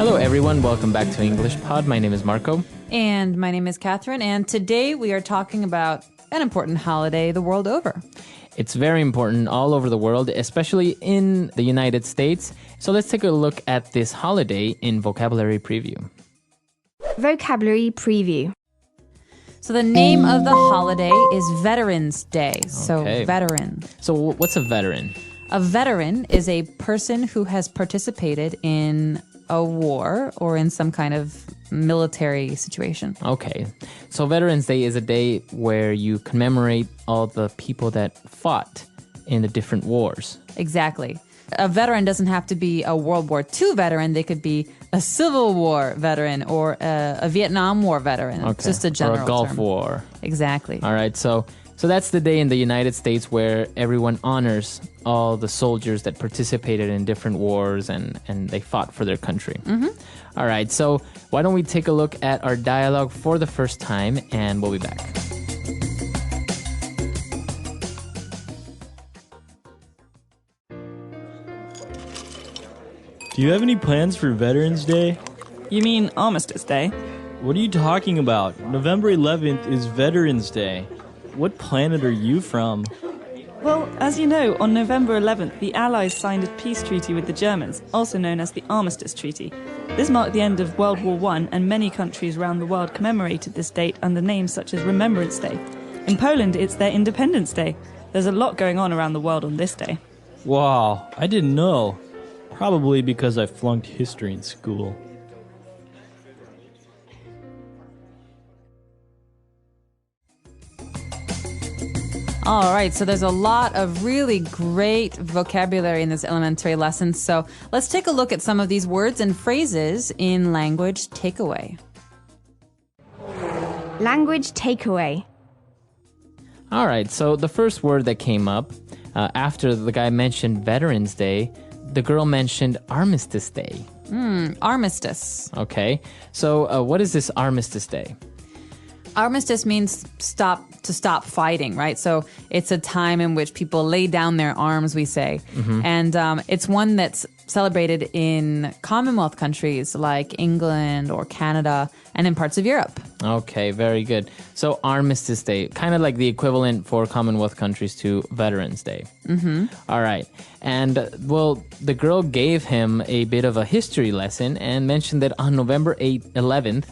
Hello everyone, welcome back to English Pod. My name is Marco. And my name is Catherine, and today we are talking about an important holiday the world over. It's very important all over the world, especially in the United States. So let's take a look at this holiday in Vocabulary Preview. Vocabulary Preview. So the name of the holiday is Veterans Day. So Okay. veteran. So what's a veteran? A veteran is a person who has participated in a war or in some kind of military situation. Okay. So Veterans Day is a day where you commemorate all the people that fought in the different wars. Exactly. A veteran doesn't have to be a World War II veteran. They could be a Civil War veteran or a Vietnam War veteran. Okay. Just a general Or a Gulf term. War. Exactly. All right. So that's the day in the United States where everyone honors all the soldiers that participated in different wars and they fought for their country. Mm-hmm. All right. So why don't we take a look at our dialogue for the first time, and we'll be back. Do you have any plans for Veterans Day? You mean Armistice Day? What are you talking about? November 11th is Veterans Day. What planet are you from? Well, as you know, on November 11th, the Allies signed a peace treaty with the Germans, also known as the Armistice Treaty. This marked the end of World War I, and many countries around the world commemorated this date under names such as Remembrance Day. In Poland, it's their Independence Day. There's a lot going on around the world on this day. Wow, I didn't know. Probably because I flunked history in school. All right, so there's a lot of really great vocabulary in this elementary lesson. So let's take a look at some of these words and phrases in Language Takeaway. Language Takeaway. All right. So the first word that came up after the guy mentioned Veterans Day, the girl mentioned Armistice Day. Armistice. Okay. So what is this Armistice Day? Armistice means to stop fighting, right? So it's a time in which people lay down their arms, we say. And it's one that's celebrated in Commonwealth countries like England or Canada and in parts of Europe. Okay, very good. So Armistice Day, kind of like the equivalent for Commonwealth countries to Veterans Day. Mm-hmm. All right. And, well, the girl gave him a bit of a history lesson and mentioned that on November 11th,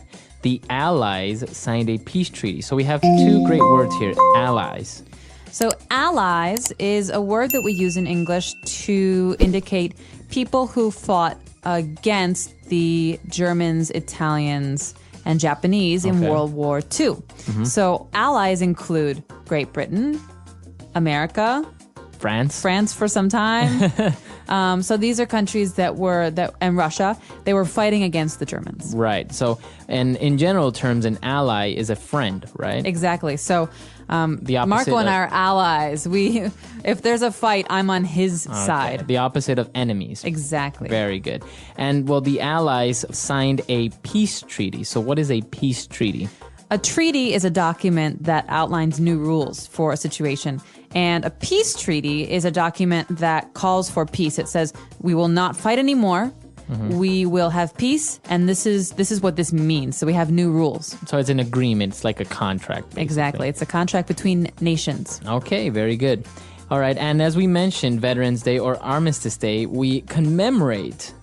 the Allies signed a peace treaty. So we have two great words here, allies. So allies is a word that we use in English to indicate people who fought against the Germans, Italians, and Japanese in World War II. Mm-hmm. So allies include Great Britain, America, France for some time. So these are countries and Russia, they were fighting against the Germans. Right. So, and in general terms, an ally is a friend, right? Exactly. So the opposite Marco and I are allies. If there's a fight, I'm on his side. The opposite of enemies. Exactly. Very good. And, well, the Allies signed a peace treaty. So what is a peace treaty? A treaty is a document that outlines new rules for a situation. And a peace treaty is a document that calls for peace. It says, we will not fight anymore. Mm-hmm. We will have peace. And this is what this means. So we have new rules. So it's an agreement. It's like a contract. Basically. Exactly. It's a contract between nations. Okay, very good. All right. And as we mentioned, Veterans Day or Armistice Day, we commemorate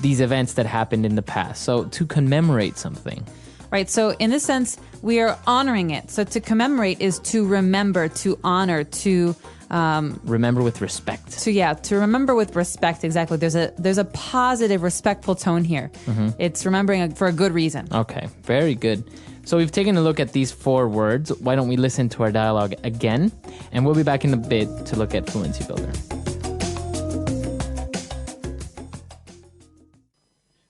these events that happened in the past. So to commemorate something. Right. So in this sense, we are honoring it. So to commemorate is to remember, to honor, to remember with respect. To remember with respect. Exactly. There's a positive, respectful tone here. Mm-hmm. It's remembering for a good reason. Okay. Very good. So we've taken a look at these four words. Why don't we listen to our dialogue again? And we'll be back in a bit to look at Fluency Builder.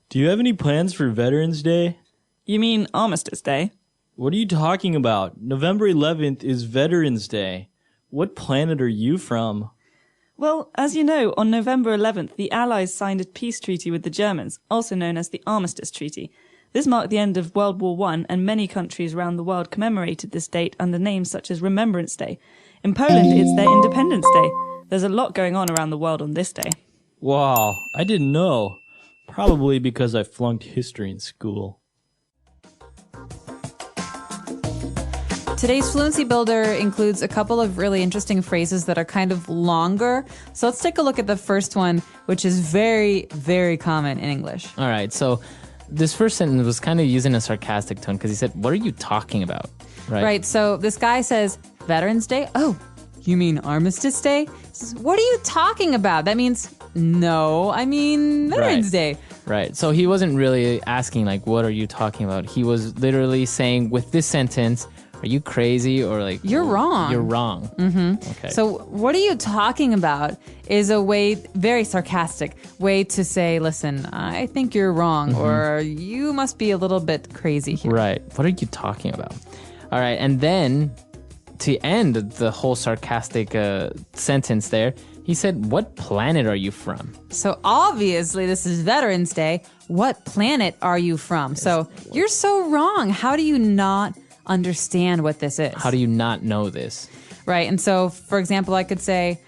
Do you have any plans for Veterans Day? You mean Armistice Day? What are you talking about? November 11th is Veterans Day. What planet are you from? Well, as you know, on November 11th, the Allies signed a peace treaty with the Germans, also known as the Armistice Treaty. This marked the end of World War I, and many countries around the world commemorated this date under names such as Remembrance Day. In Poland, it's their Independence Day. There's a lot going on around the world on this day. Wow, I didn't know. Probably because I flunked history in school. Today's Fluency Builder includes a couple of really interesting phrases that are kind of longer. So let's take a look at the first one, which is very, very common in English. All right, so this first sentence was kind of using a sarcastic tone because he said, "What are you talking about?" Right, so this guy says, Veterans Day? Oh, you mean Armistice Day? He says, what are you talking about? That means, no, I mean Veterans Day. Right. So he wasn't really asking, like, what are you talking about? He was literally saying with this sentence, are you crazy? Or like, You're wrong. You're wrong. Mm-hmm. Okay. So what are you talking about is a way, very sarcastic way to say, listen, I think you're wrong, or you must be a little bit crazy here. Right. What are you talking about? All right. And then to end the whole sarcastic sentence there, he said, what planet are you from? So obviously this is Veterans Day. What planet are you from? So you're so wrong. How do you not understand what this is? How do you not know this? Right. And so, for example, I could say,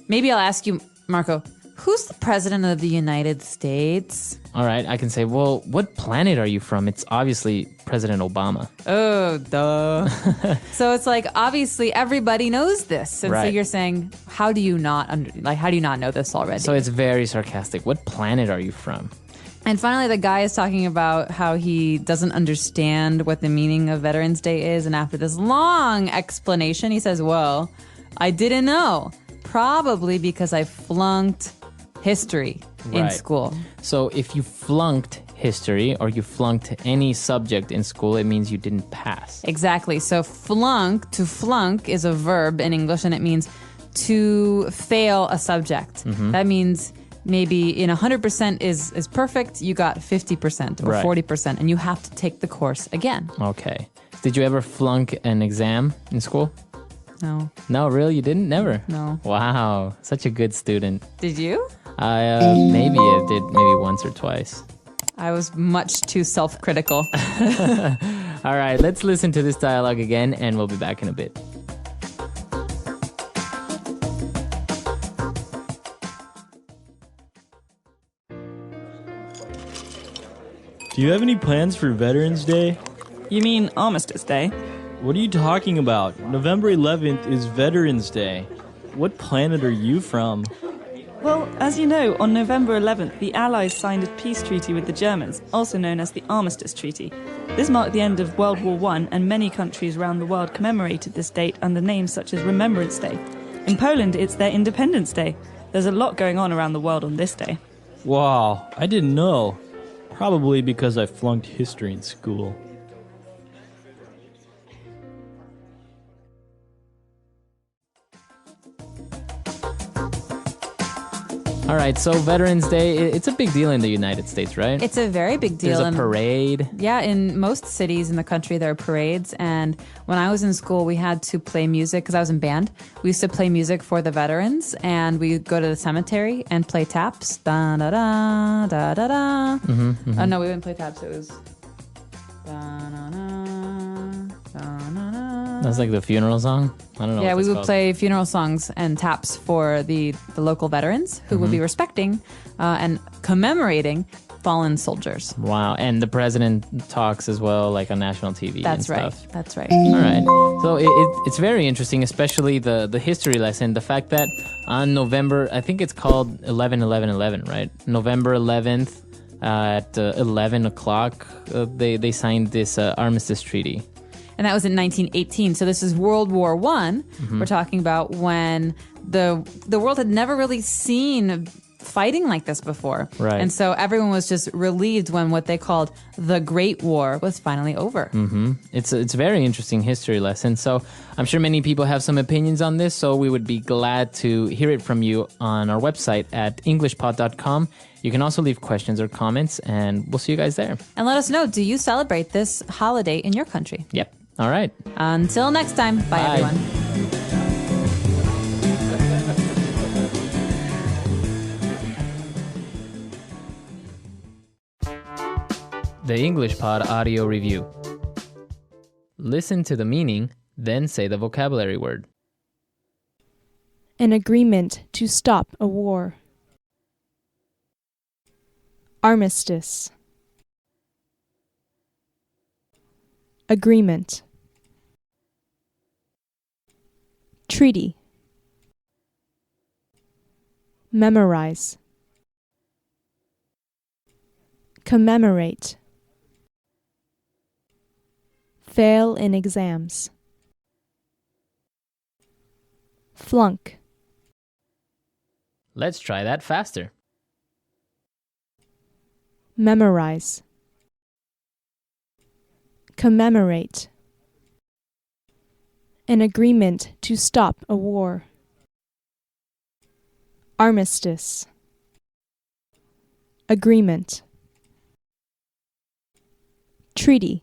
maybe I'll ask you, Marco, who's the president of the United States? All right. I can say, well, what planet are you from? It's obviously President Obama. Oh, duh. So it's like, obviously everybody knows this. And so Right. you're saying, how do you not how do you not know this already? So it's very sarcastic. What planet are you from? And finally, the guy is talking about how he doesn't understand what the meaning of Veterans Day is. And after this long explanation, he says, well, I didn't know. Probably because I flunked history in Right. school. So if you flunked history or you flunked any subject in school, it means you didn't pass. Exactly. So to flunk is a verb in English, and it means to fail a subject. That means maybe in 100% is perfect, you got 50% or Right. 40%, and you have to take the course again. Okay. Did you ever flunk an exam in school? No. No, really? You didn't? Never? No. Wow. Such a good student. Did you? Maybe I did maybe once or twice. I was much too self-critical. All right, let's listen to this dialogue again, and we'll be back in a bit. Do you have any plans for Veterans Day? You mean Armistice Day? What are you talking about? November 11th is Veterans Day. What planet are you from? Well, as you know, on November 11th, the Allies signed a peace treaty with the Germans, also known as the Armistice Treaty. This marked the end of World War I, and many countries around the world commemorated this date under names such as Remembrance Day. In Poland, it's their Independence Day. There's a lot going on around the world on this day. Wow, I didn't know. Probably because I flunked history in school. All right, so Veterans Day, it's a big deal in the United States, right? It's a very big deal. There's a parade. Yeah, in most cities in the country, there are parades. And when I was in school, we had to play music because I was in band. We used to play music for the veterans, and we would go to the cemetery and play taps. Da da da da da da. Oh no, we wouldn't play taps. It was. Da, na, na, da, na, na. That's like the funeral song? I don't know. Yeah, what we that's would called. play funeral songs and taps for the local veterans who would be respecting and commemorating fallen soldiers. Wow, and the president talks as well, like on national TV. That's and right. Stuff. That's right. All right. So it's very interesting, especially the history lesson. The fact that on November, I think it's called 11/11/11, right? November 11th at 11 o'clock, they signed this armistice treaty. And that was in 1918. So this is World War I. We're talking about when the world had never really seen fighting like this before. Right. And so everyone was just relieved when what they called the Great War was finally over. It's a very interesting history lesson. So I'm sure many people have some opinions on this. So we would be glad to hear it from you on our website at englishpod.com. You can also leave questions or comments, and we'll see you guys there. And let us know, do you celebrate this holiday in your country? Yep. All right. Until next time, bye. Bye. Everyone. The English Pod Audio Review. Listen to the meaning, then say the vocabulary word. An agreement to stop a war. Armistice. Agreement. Treaty. Memorize. Commemorate. Fail in exams. Flunk. Let's try that faster. Memorize. Commemorate. An agreement to stop a war. Armistice. Agreement. Treaty.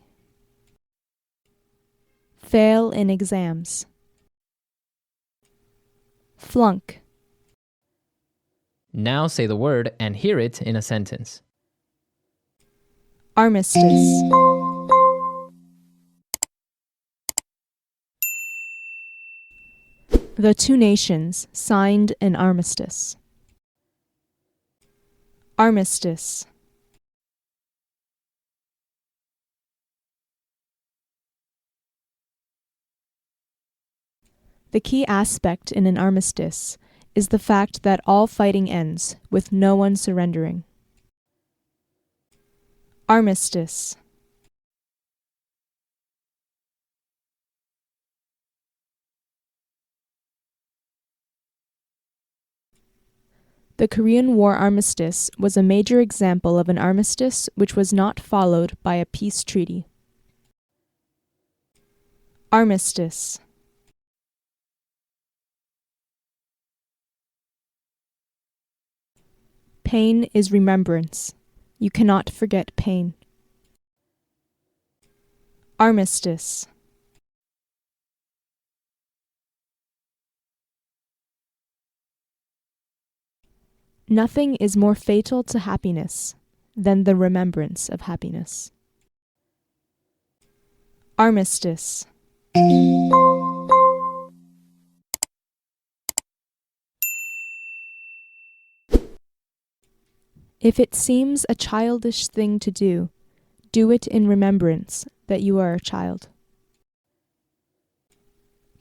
Fail in exams. Flunk. Now say the word and hear it in a sentence. Armistice. The two nations signed an armistice. Armistice. The key aspect in an armistice is the fact that all fighting ends with no one surrendering. Armistice. The Korean War armistice was a major example of an armistice which was not followed by a peace treaty. Armistice. Pain is remembrance. You cannot forget pain. Armistice. Nothing is more fatal to happiness than the remembrance of happiness. Armistice. If it seems a childish thing to do it in remembrance that you are a child.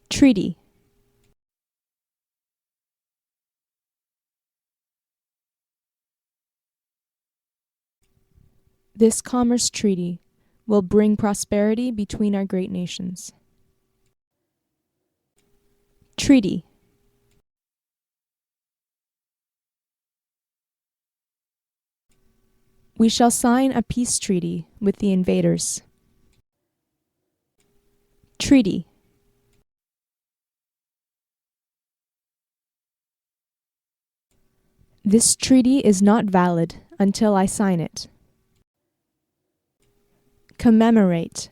Treaty. This commerce treaty will bring prosperity between our great nations. Treaty. We shall sign a peace treaty with the invaders. Treaty. This treaty is not valid until I sign it. Commemorate.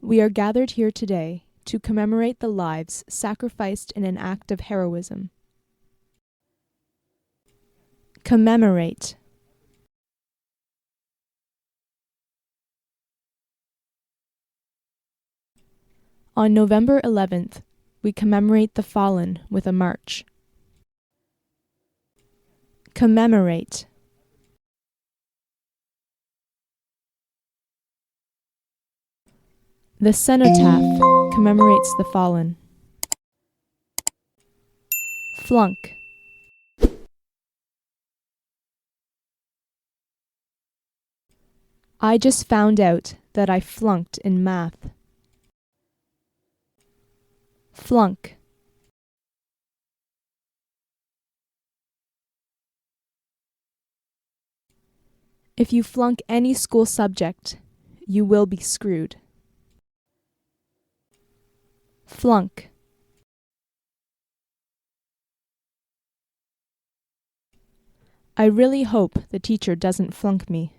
We are gathered here today to commemorate the lives sacrificed in an act of heroism. Commemorate. On November 11th, we commemorate the fallen with a march. Commemorate. The cenotaph commemorates the fallen. Flunk. I just found out that I flunked in math. Flunk. If you flunk any school subject, you will be screwed. Flunk. I really hope the teacher doesn't flunk me.